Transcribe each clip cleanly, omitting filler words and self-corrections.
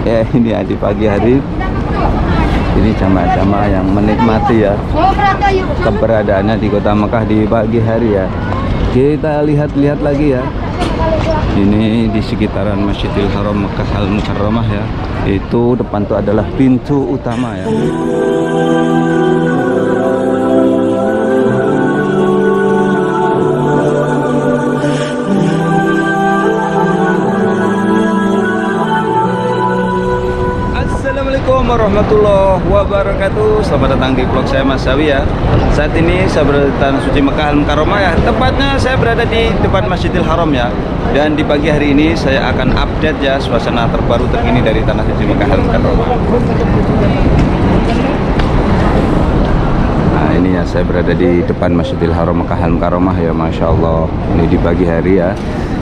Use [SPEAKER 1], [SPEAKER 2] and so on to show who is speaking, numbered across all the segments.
[SPEAKER 1] Ya ini ya, di pagi hari ini jamaah-jamaah yang menikmati ya keberadaannya di kota Mekah di pagi hari ya. Kita lihat-lihat lagi ya. Ini di sekitaran Masjidil Haram Mekah Al Mukarramah ya. Itu depan itu adalah pintu utama ya. Assalamualaikum warahmatullahi wabarakatuh. Selamat datang di vlog saya Mas Sawi ya. Saat ini saya berada di Tanah Suci Mekah Al Mukarramah ya. Tepatnya saya berada di depan Masjidil Haram ya. Dan di pagi hari ini saya akan update ya suasana terbaru terkini dari Tanah Suci Mekah Al Mukarramah. Nah ini ya, saya berada di depan Masjidil Haram Mekah Al Mukarramah ya. Masya Allah, ini di pagi hari ya.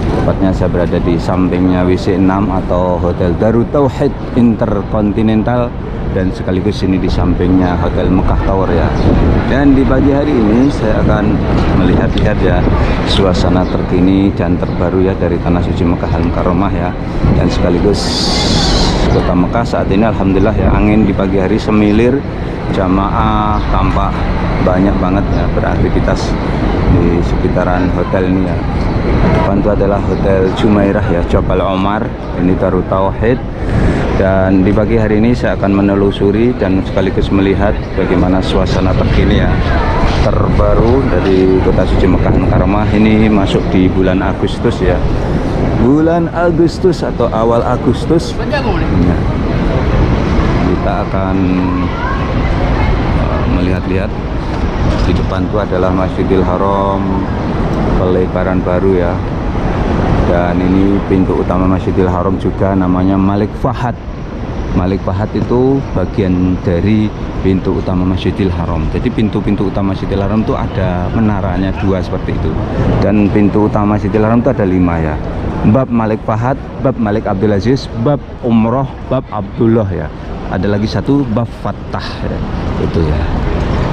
[SPEAKER 1] Tepatnya saya berada di sampingnya WC6 atau Hotel Darut Tauhid Intercontinental, dan sekaligus ini di sampingnya Hotel Mekah Tower ya. Dan di pagi hari ini saya akan melihat-lihat ya suasana terkini dan terbaru ya dari Tanah Suci Mekah Al Mukarramah ya. Dan sekaligus kota Mekah saat ini alhamdulillah ya, angin di pagi hari semilir, jamaah tampak banyak banget ya beraktivitas di sekitaran hotel ini ya. Depan itu adalah Hotel Jumairah ya, Jabal Omar, ini Darut Tauhid. Dan di pagi hari ini saya akan menelusuri dan sekaligus melihat bagaimana suasana terkini ya terbaru dari kota suci Mekah Mukarramah. Ini masuk di bulan Agustus ya, bulan Agustus atau awal Agustus ya. Kita akan melihat-lihat. Di depan itu adalah Masjidil Haram pelebaran baru ya. Dan ini pintu utama Masjidil Haram juga namanya Malik Fahad. Malik Fahad itu bagian dari pintu utama Masjidil Haram. Jadi pintu-pintu utama Masjidil Haram itu ada menaranya dua seperti itu. Dan pintu utama Masjidil Haram itu ada 5 ya. Bab Malik Fahad, Bab Malik Abdul Aziz, Bab Umroh, Bab Abdullah ya. Ada lagi satu Bab Fattah ya. Itu ya.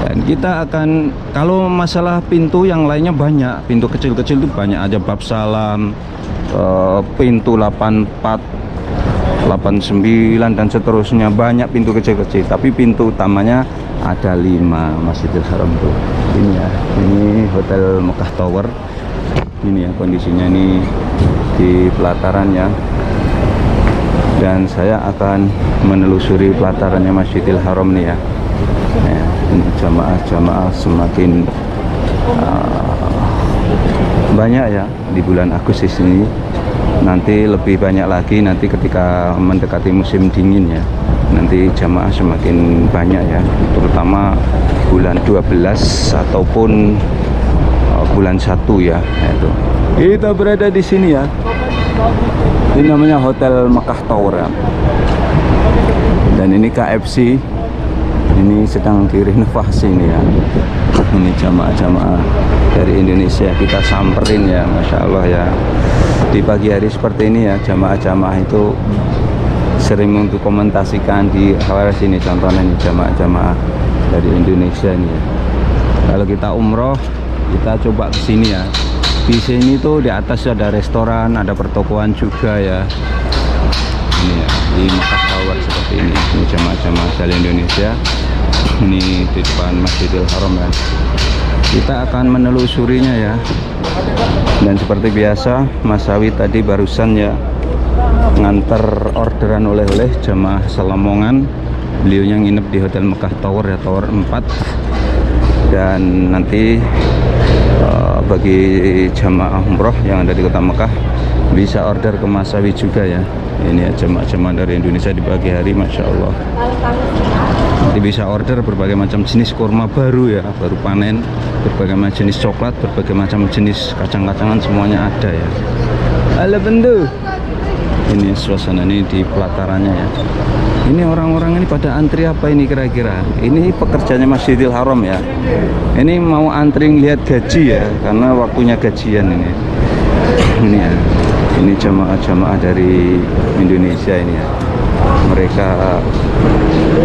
[SPEAKER 1] Dan kita akan, kalau masalah pintu yang lainnya banyak, pintu kecil-kecil itu banyak aja, Bab Salam, pintu 84, 89 dan seterusnya, banyak pintu kecil-kecil. Tapi pintu utamanya ada 5 Masjidil Haram tuh. Ini ya, ini Hotel Mekah Tower. Ini ya kondisinya, ini di pelataran ya. Dan saya akan menelusuri pelatarannya Masjidil Haram nih ya. Ini jamaah-jamaah semakin banyak ya di bulan Agustus ini. Nanti lebih banyak lagi nanti ketika mendekati musim dingin ya. Nanti jamaah semakin banyak ya, terutama bulan 12 ataupun bulan 1 ya. Itu kita berada di sini ya. Ini namanya Hotel Mekah Tower ya. Dan ini KFC. Ini sedang direnovasi ini ya. Ini jamaah-jamaah dari Indonesia kita samperin ya, Masya Allah ya. Di pagi hari seperti ini ya, jamaah-jamaah itu sering mendokumentasikan di awal sini. Contohnya nih jamaah-jamaah dari Indonesia ini ya. Kalau kita umroh, kita coba ke sini ya. Di sini tuh di atas ada restoran, ada pertokoan juga ya. Ini ya, di Mekah Tower seperti ini. Ini jamaah-jamaah dari Indonesia. Ini di depan Masjidil Haram ya. Kita akan menelusurinya ya. Dan seperti biasa, Mas Sawi tadi barusan ya nganter orderan oleh-oleh jamaah Selamongan. Beliaunya nginep di Hotel Mekah Tower ya, Tower 4. Dan nanti bagi jamaah umroh yang ada di kota Mekah bisa order ke Mas Sawi juga ya. Ini ya jemaah-jemaah dari Indonesia di pagi hari, Masya Allah. Nanti bisa order berbagai macam jenis kurma baru ya, baru panen, berbagai macam jenis coklat, berbagai macam jenis kacang-kacangan, semuanya ada ya. Halo bendu. Ini suasana ini di pelatarannya ya. Ini orang-orang ini pada antri apa ini kira-kira? Ini pekerjanya Masjidil Haram ya. Ini mau antri lihat gaji ya, karena waktunya gajian ini. Ini ya. Ini jamaah-jamaah dari Indonesia ini ya. Mereka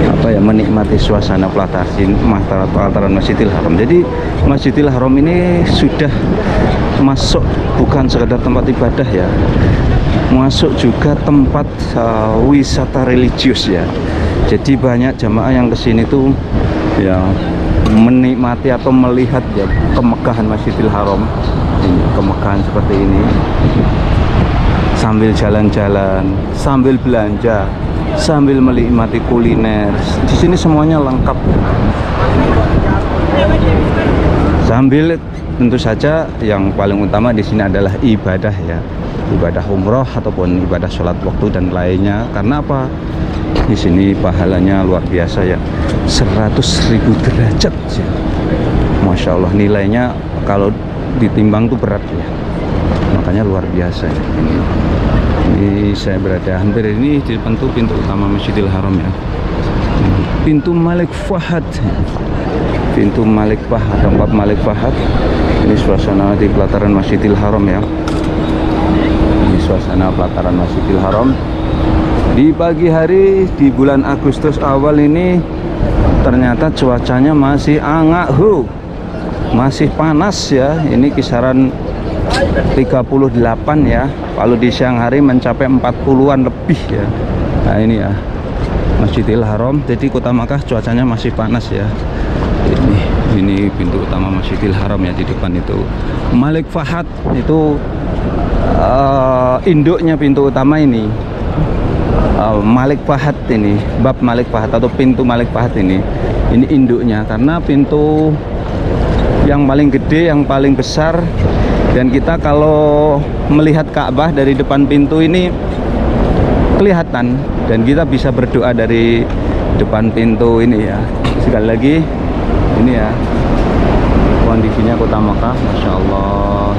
[SPEAKER 1] apa ya, menikmati suasana pelataran Masjidil Haram. Jadi Masjidil Haram ini sudah masuk bukan sekedar tempat ibadah ya, masuk juga tempat wisata religius ya. Jadi banyak jamaah yang kesini tuh ya menikmati atau melihat ya kemegahan Masjidil Haram. Ini kemegahan seperti ini, sambil jalan-jalan, sambil belanja, sambil menikmati kuliner. Di sini semuanya lengkap. Sambil tentu saja yang paling utama di sini adalah ibadah ya, ibadah umroh ataupun ibadah sholat waktu dan lainnya. Karena apa? Di sini pahalanya luar biasa ya, 100.000 derajat ya. Masya Allah, nilainya kalau ditimbang tuh berat ya, makanya luar biasa ya. Ini saya berada hampir ini di depan tuh pintu utama Masjidil Haram ya, pintu Malik Fahad, pintu Malik Fahad, tempat Malik Fahad. Ini suasana di pelataran Masjidil Haram ya. Ini suasana pelataran Masjidil Haram di pagi hari di bulan Agustus awal ini. Ternyata cuacanya masih angahu, masih panas ya. Ini kisaran 38 ya. Kalau di siang hari mencapai 40-an lebih ya. Nah ini ya Masjidil Haram. Jadi kota Makkah cuacanya masih panas ya. Ini pintu utama Masjidil Haram ya. Di depan itu Malik Fahad, itu induknya pintu utama ini. Malik Fahad ini, bab Malik Fahad atau pintu Malik Fahad ini induknya, karena pintu yang paling gede, yang paling besar. Dan kita kalau melihat Ka'bah dari depan pintu ini kelihatan, dan kita bisa berdoa dari depan pintu ini ya. Sekali lagi ini ya kondisinya kota Makkah, Masya Allah,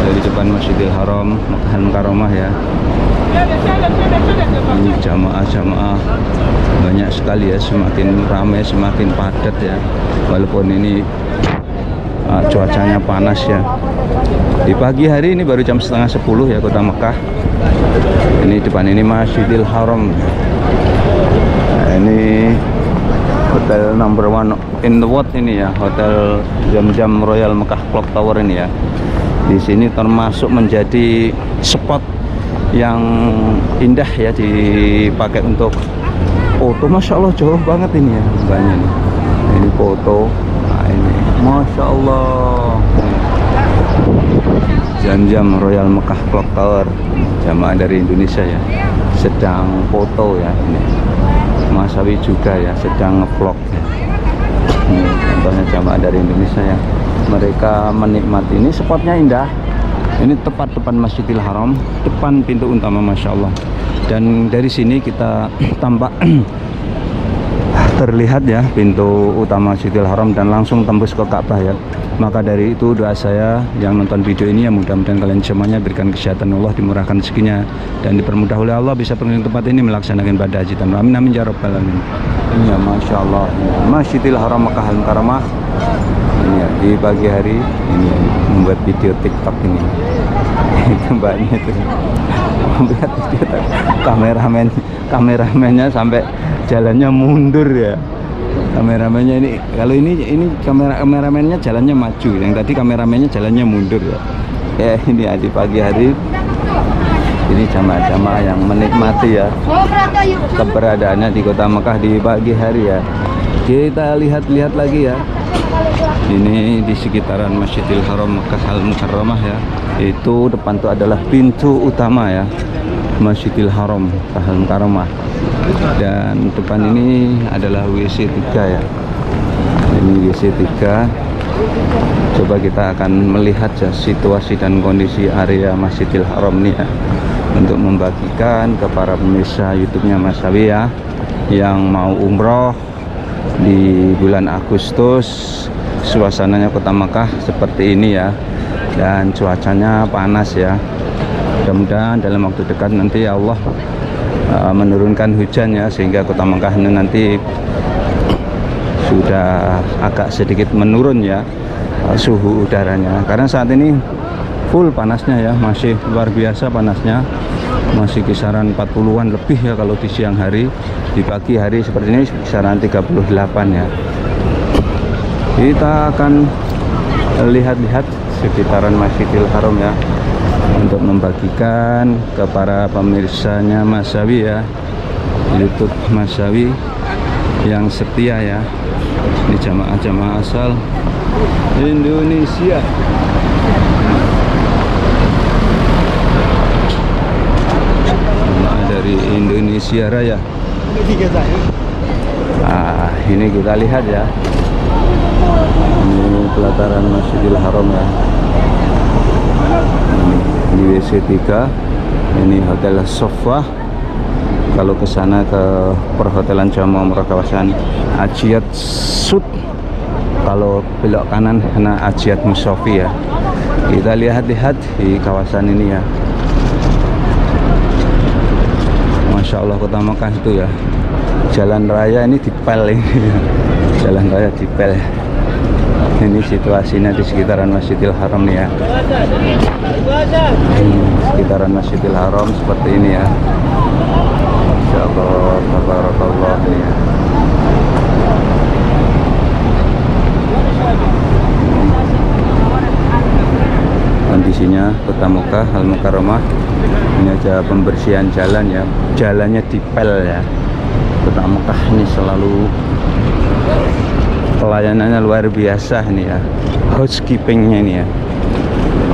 [SPEAKER 1] dari depan Masjidil Haram Makkah Mukarramah ya. Ini jamaah-jamaah banyak sekali ya, semakin ramai semakin padat ya, walaupun ini cuacanya panas ya. Di pagi hari ini baru jam setengah 10 ya kota Makkah. Ini depan ini Masjidil Haram. Nah, ini hotel number 1 in the world ini ya, hotel Jam-Jam Royal Mekah Clock Tower ini ya. Di sini termasuk menjadi spot yang indah ya, dipakai untuk foto. Masya Allah, jauh banget ini ya banyak nih. Ini foto. Nah ini Masya Allah, Jam-Jam Royal Mekah Clock Tower. Jamaah dari Indonesia ya sedang foto ya. Ini Masawi juga ya sedang ngevlog ya. Ini contohnya jamaah dari Indonesia ya, mereka menikmati. Ini spotnya indah. Ini tepat depan Masjidil Haram, depan pintu utama, Masya Allah. Dan dari sini kita tampak terlihat ya pintu utama Masjidil Haram dan langsung tembus ke Ka'bah ya. Maka dari itu doa saya yang nonton video ini ya, mudah-mudahan kalian semuanya berikan kesehatan Allah, dimurahkan rezekinya, dan dipermudah oleh Allah bisa pergi ke tempat ini melaksanakan ibadah haji. Amin amin ya rabbal alamin. Ini ya Masya Allah, Masjidil Haram Makkah Mukarramah. Ini ya, di pagi hari ini ya, membuat video TikTok ini. Itu mbaknya itu membuat video kameramennya sampai jalannya mundur ya. Kameramennya ini, kalau ini kameramennya jalannya maju, yang tadi kameramennya jalannya mundur ya. Ya ini ya, di pagi hari ini jamaah-jamaah yang menikmati ya keberadaannya di kota Makkah di pagi hari ya. Kita lihat-lihat lagi ya. Ini di sekitaran Masjidil Haram Makkah Al-Mukarramah ya. Itu depan itu adalah pintu utama ya, Masjidil Haram Makkah Al-Mukarramah. Dan depan ini adalah WC 3 ya. Ini WC 3. Coba kita akan melihat ya situasi dan kondisi area Masjidil Haram ini ya, untuk membagikan ke para pemirsa YouTube-nya Mas Sawi ya, yang mau umroh di bulan Agustus. Suasananya kota Makkah seperti ini ya, dan cuacanya panas ya. Mudah-mudahan dalam waktu dekat nanti Allah menurunkan hujan ya, sehingga kota Makkah ini nanti sudah agak sedikit menurun ya suhu udaranya, karena saat ini full panasnya ya, masih luar biasa panasnya, masih kisaran 40-an lebih ya kalau di siang hari. Di pagi hari seperti ini kisaran 38 ya. Kita akan lihat-lihat sekitaran Masjidil Haram ya. untuk membagikan ke para pemirsanya Masawi ya, YouTube Masawi yang setia ya. Ini jamaah-jamaah asal Indonesia. Jamaah dari Indonesia Raya. Nah, ini kita lihat ya. Ini pelataran Masjidil Haram ya. Ini WC 3. Ini Hotel Sofa. Kalau ke sana ke perhotelan Jamaah Umroh kawasan Ajiat Sud. Kalau belok kanan kena Ajiat Musofi ya. Kita lihat-lihat di kawasan ini ya. Masya Allah, kota Mekah itu ya. Jalan raya ini dipel ini. Jalan raya dipel. Ini situasinya di sekitaran Masjidil Haram nih ya. Sekitaran Masjidil Haram seperti ini ya. Masya Allah, tabarakallah nih ya. Kondisinya kota Mekah Al Mukarramah. Ini aja pembersihan jalan ya. Jalannya dipel ya. Kota Mekah ini selalu pelayanannya luar biasa nih ya. Housekeepingnya ini ya.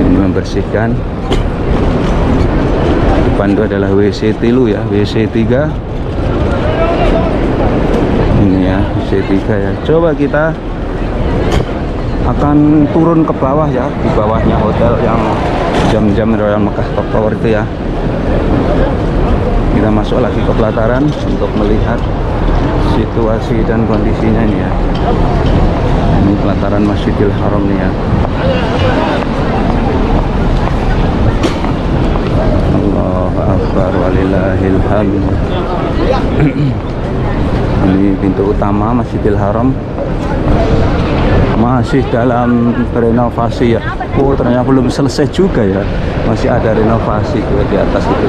[SPEAKER 1] Ini membersihkan. Depan itu adalah WC tilu ya, WC 3. Ini ya, WC 3 ya. Coba kita akan turun ke bawah ya, di bawahnya hotel yang jam-jam Royal Mekah Top Tower itu ya. Kita masuk lagi ke pelataran untuk melihat situasi dan kondisinya ini ya. Ini pelataran Masjidil Haram nih ya. Allahu Akbar walillahil hamd. Ini pintu utama Masjidil Haram. Masih dalam renovasi ya. Oh, ternyata belum selesai juga ya. Masih ada renovasi tuh di atas itu.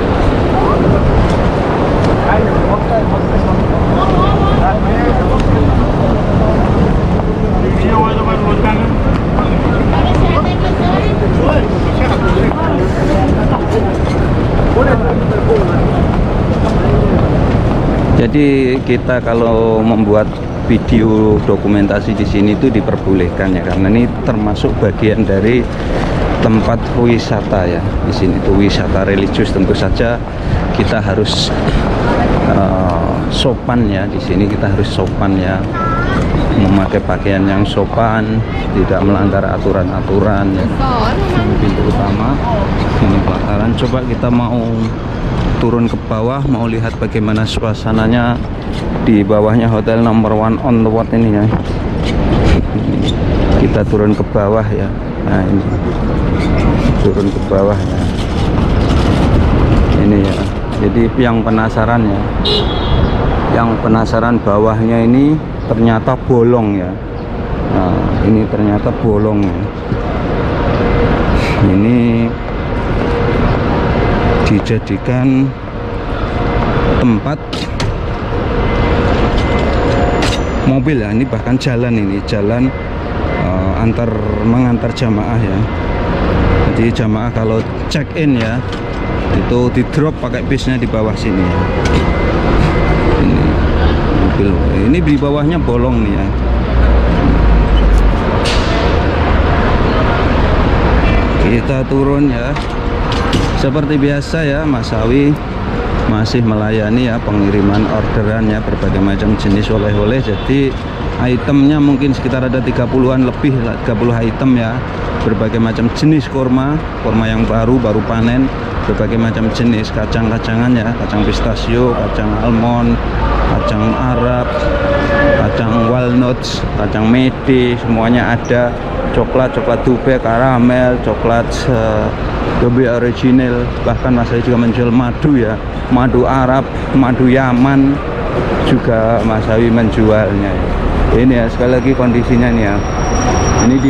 [SPEAKER 1] Jadi kita kalau membuat video dokumentasi di sini itu diperbolehkan ya, karena ini termasuk bagian dari tempat wisata ya. Di sini itu wisata religius, tentu saja kita harus sopan ya. Di sini kita harus sopan ya, memakai pakaian yang sopan, tidak melanggar aturan-aturan ya. Ini pintu utama, ini pelataran. Coba kita mau turun ke bawah, mau lihat bagaimana suasananya di bawahnya hotel nomor 1 on the world ini ya. Kita turun ke bawah ya. Nah, ini turun ke bawah ya. Ini ya. Jadi yang penasaran ya, yang penasaran bawahnya ini ternyata bolong ya. Nah, ini ternyata bolong ya. Ini dijadikan tempat mobil ya. Ini bahkan jalan, ini jalan mengantar jamaah ya. Jadi jamaah kalau check in ya, itu di drop pakai bisnya di bawah sini ya. Ini mobil, ini di bawahnya bolong nih ya. Kita turun ya. Seperti biasa ya, Masawi masih melayani ya pengiriman orderan ya, berbagai macam jenis oleh-oleh. Jadi itemnya mungkin sekitar ada 30-an lebih, 30 item ya, berbagai macam jenis kurma yang baru panen, berbagai macam jenis kacang-kacangan ya, kacang pistachio, kacang almond, kacang Arab, kacang walnuts, kacang mede, semuanya ada. Coklat Dubai, karamel, coklat Dubai original, bahkan Masawi juga menjual madu ya, madu Arab, madu Yaman juga Masawi menjualnya ya. Ini ya, sekali lagi kondisinya nih ya. Ini di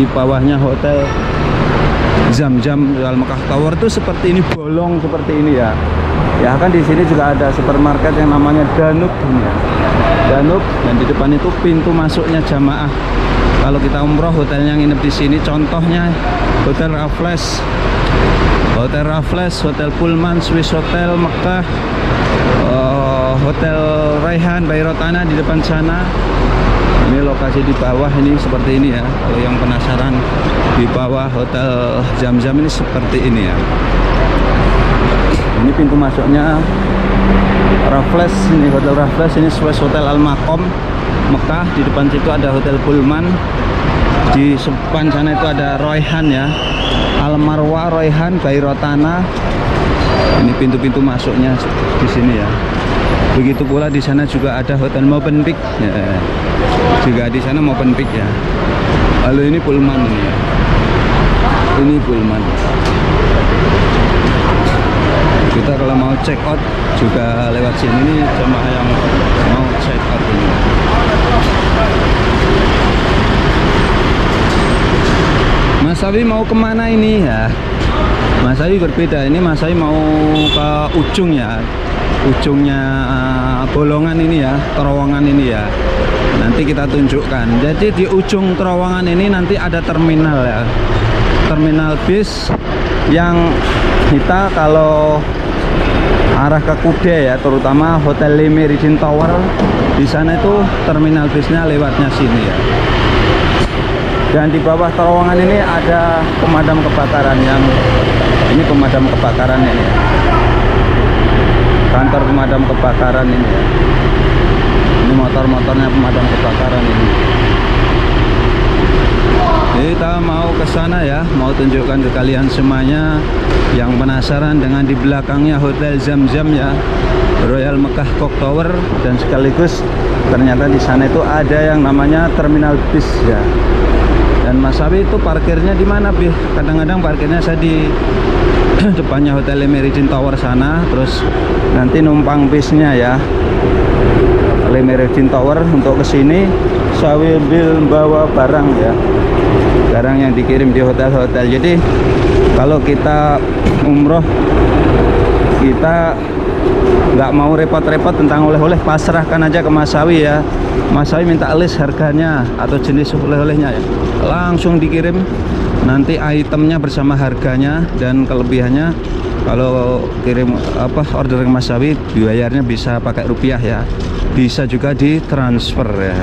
[SPEAKER 1] bawahnya hotel Zam-Zam Royal Mekah Tower tuh seperti ini, bolong seperti ini ya. Ya kan di sini juga ada supermarket yang namanya Danub ya. Danub, dan di depan itu pintu masuknya jamaah. Kalau kita umroh hotel yang nginep di sini, contohnya Hotel Raffles Hotel Raffles, Hotel Pullman, Swiss Hotel Mekah, Hotel Raihan by Rotana di depan sana. Ini lokasi di bawah ini seperti ini ya. Kalau yang penasaran, di bawah Hotel Zam-Zam ini seperti ini ya. Ini pintu masuknya Raffles, ini Hotel Raffles, ini Swiss Hotel Al-Maqam Mekah. Di depan situ ada Hotel Pullman. Di depan sana itu ada Raihan ya, Al-Marwa Raihan by Rotana. Ini pintu-pintu masuknya di sini ya. Begitu pula di sana juga ada Hotel Movenpick ya. Juga di sana Movenpick ya. Lalu ini Pullman ini ya. Ini Pullman. Kita kalau mau check out juga lewat sini nih, jemaah yang mau check out ini. Mas Sawi mau kemana ini ya? Mas Sawi berbeda, ini Mas Sawi mau ke ujung ya, ujungnya bolongan ini ya, terowongan ini ya. Nanti kita tunjukkan. Jadi di ujung terowongan ini nanti ada terminal ya, terminal bis yang kita kalau arah ke Kude ya, terutama Hotel Le Méridien Tower, di sana itu terminal bisnya lewatnya sini ya. Dan di bawah terowongan ini ada pemadam kebakaran yang ini pemadam kebakaran ini ya. Kantor pemadam kebakaran ini ya. Ini motor-motornya pemadam kebakaran ini. Kita mau ke sana ya, mau tunjukkan ke kalian semuanya yang penasaran dengan di belakangnya Hotel Zam-Zam ya, Royal Mekah Clock Tower, dan sekaligus ternyata di sana itu ada yang namanya terminal bis ya. Dan Mas Sawi itu parkirnya di mana, Bih? Kadang-kadang parkirnya saya di depannya Hotel Le Méridien Tower sana, terus nanti numpang bisnya ya, Le Méridien Tower untuk ke sini sambil bawa barang ya, barang yang dikirim di hotel-hotel. Jadi kalau kita umroh, kita nggak mau repot-repot tentang oleh-oleh, pasrahkan aja ke Mas Sawi ya. Mas Sawi minta list harganya atau jenis oleh-olehnya ya, langsung dikirim, nanti itemnya bersama harganya dan kelebihannya. Kalau kirim order ke Mas Sawi, biayanya bisa pakai rupiah ya, bisa juga ditransfer ya,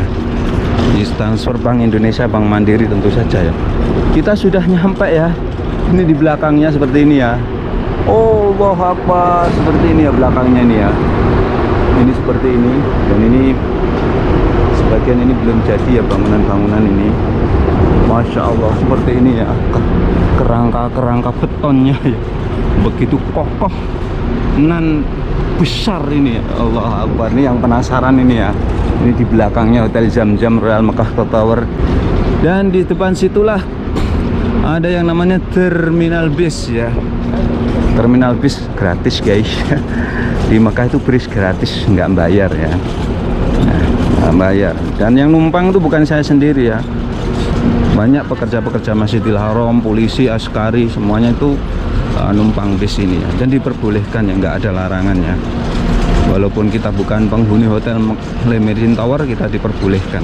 [SPEAKER 1] di transfer Bank Indonesia, Bank Mandiri tentu saja ya. Kita sudah nyampe ya, ini di belakangnya seperti ini ya. Oh, wah, apa seperti ini ya belakangnya ini ya. Ini seperti ini, dan ini sebagian ini belum jadi ya, bangunan-bangunan ini. Masya Allah, seperti ini ya, kerangka-kerangka betonnya ya, begitu kokoh nan besar ini ya. Allah Akbar. Ini yang penasaran ini ya, ini di belakangnya Hotel Zam-Zam Royal Mekah Clock Tower, dan di depan situlah ada yang namanya terminal bis ya. Terminal bis gratis guys. Di Mekah itu bis gratis, nggak bayar ya, nggak bayar. Dan yang numpang itu bukan saya sendiri ya, banyak pekerja-pekerja Masjidil Haram, polisi, askari, semuanya itu numpang bis ini ya. Dan diperbolehkan ya, nggak ada larangannya. Walaupun kita bukan penghuni Hotel Le Méridien Tower, kita diperbolehkan.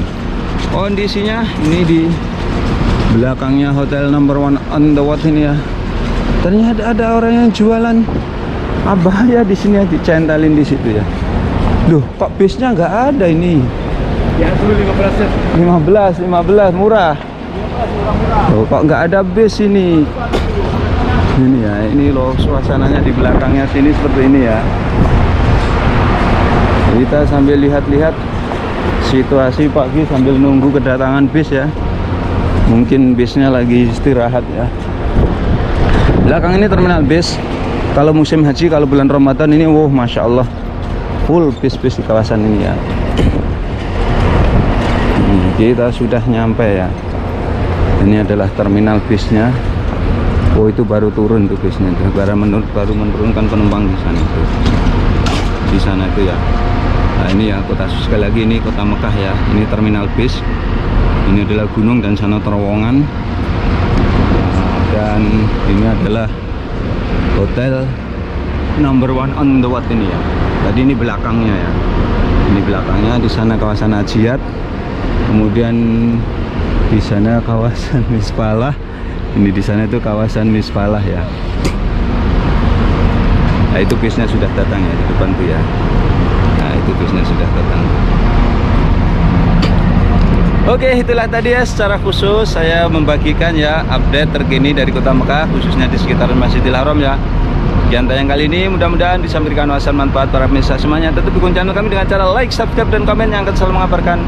[SPEAKER 1] Kondisinya ini di belakangnya Hotel No. 1 on the Watt ini ya. Ternyata ada orang yang jualan abaya di sini ya, dicentelin di situ ya. Duh, kok bisnya nggak ada ini? Ya dulu 15 murah. Loh, kok nggak ada bis ini? Ini ya, ini loh suasananya di belakangnya sini seperti ini ya. Kita sambil lihat-lihat situasi pagi sambil nunggu kedatangan bis ya. Mungkin bisnya lagi istirahat ya. Belakang ini terminal bis. Kalau musim haji, kalau bulan Ramadan ini, wow, Masya Allah, full bis-bis di kawasan ini ya. Kita sudah nyampe ya. Ini adalah terminal bisnya. Oh, itu baru turun tuh bisnya, baru menurunkan penumpang di sana itu. Di sana itu ya. Nah ini ya kota, sekali lagi ini kota Mekah ya. Ini terminal bis. Ini adalah gunung dan sana terowongan. Dan ini adalah Hotel No. 1 on the Watt ini ya. Tadi ini belakangnya ya. Ini belakangnya, di sana kawasan Hajiat. Kemudian di sana kawasan Mispalah. Ini di sana itu kawasan Mispalah ya. Nah itu bisnya sudah datang ya di depan tuh ya. Nah itu bisnya sudah datang. Oke, itulah tadi ya secara khusus saya membagikan ya update terkini dari Kota Mekah, khususnya di sekitaran Masjidil Haram ya. Sekian tayang kali ini, mudah-mudahan bisa memberikan wawasan manfaat para pemirsa semuanya. Tetap dukung channel kami dengan cara like, subscribe, dan komen yang akan selalu mengabarkan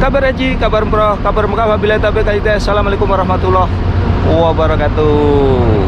[SPEAKER 1] kabar haji, kabar umroh, kabar Mekah. Wabillahi taufiq wal hidayah. Assalamualaikum warahmatullahi wabarakatuh.